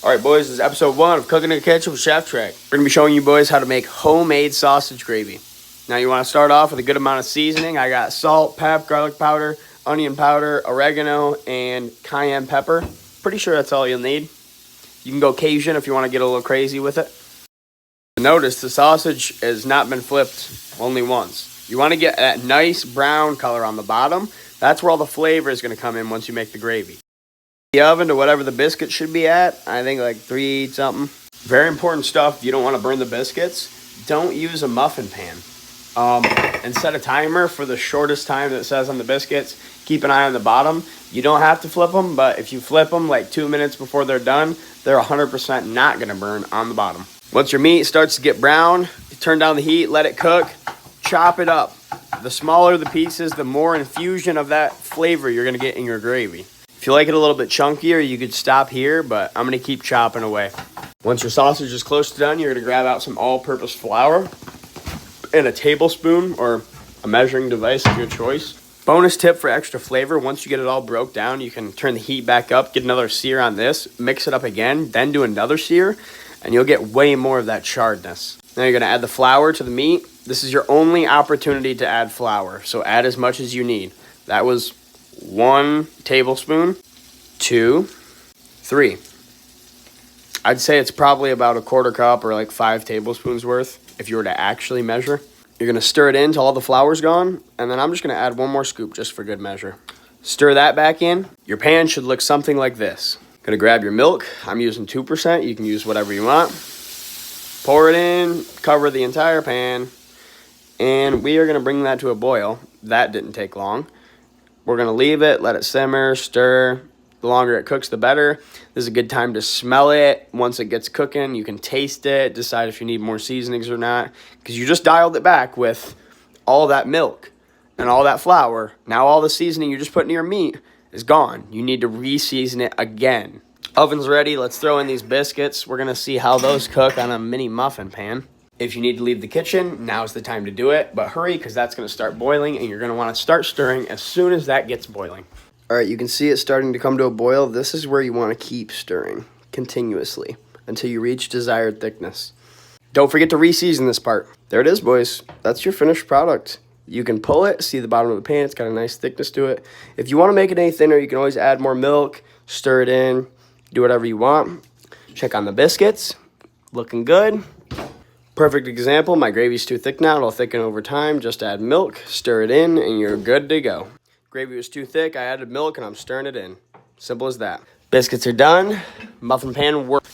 All right, boys, this is episode 1 of Cooking in the Kitchen with Chef Trek. We're going to be showing you boys how to make homemade sausage gravy. Now, you want to start off with a good amount of seasoning. I got salt, pep, garlic powder, onion powder, oregano, and cayenne pepper. Pretty sure that's all you'll need. You can go Cajun if you want to get a little crazy with it. Notice the sausage has not been flipped only once. You want to get that nice brown color on the bottom. That's where all the flavor is going to come in once you make the gravy. The oven to whatever the biscuit should be at, I think like 3 something. Very important stuff. You don't want to burn the biscuits. Don't use a muffin pan. And set a timer for the shortest time that it says on the biscuits. Keep an eye on the bottom. You don't have to flip them, but if you flip them like 2 minutes before they're done, they're 100% not going to burn on the bottom. Once your meat starts to get brown, you turn down the heat, let it cook, chop it up. The smaller the pieces, the more infusion of that flavor you're going to get in your gravy. If you like it a little bit chunkier, you could stop here, but I'm going to keep chopping away. Once your sausage is close to done, you're going to grab out some all-purpose flour and a tablespoon or a measuring device of your choice. Bonus tip for extra flavor, once you get it all broke down, you can turn the heat back up, get another sear on this, mix it up again, then do another sear, and you'll get way more of that charredness. Now you're going to add the flour to the meat. This is your only opportunity to add flour, so add as much as you need. That was 1 tablespoon, 2, 3. I'd say it's probably about a 1/4 cup or like 5 tablespoons worth if you were to actually measure. You're going to stir it in till all the flour's gone, and then I'm just going to add 1 more scoop just for good measure. Stir that back in. Your pan should look something like this. Going to grab your milk. I'm using 2%. You can use whatever you want. Pour it in, cover the entire pan, and we are going to bring that to a boil. That didn't take long. We're going to leave it, let it simmer, stir. The longer it cooks, the better. This is a good time to smell it. Once it gets cooking, you can taste it, decide if you need more seasonings or not, because you just dialed it back with all that milk and all that flour. Now all the seasoning you just put in your meat is gone. You need to re-season it again. Oven's ready. Let's throw in these biscuits. We're going to see how those cook on a mini muffin pan. If you need to leave the kitchen, now's the time to do it, but hurry because that's going to start boiling and you're going to want to start stirring as soon as that gets boiling. All right, you can see it starting to come to a boil. This is where you want to keep stirring continuously until you reach desired thickness. Don't forget to re-season this part. There it is, boys. That's your finished product. You can pull it, see the bottom of the pan. It's got a nice thickness to it. If you want to make it any thinner, you can always add more milk, stir it in, do whatever you want. Check on the biscuits. Looking good. Perfect example, my gravy's too thick now. It'll thicken over time. Just add milk, stir it in, and you're good to go. Gravy was too thick. I added milk, and I'm stirring it in. Simple as that. Biscuits are done. Muffin pan works.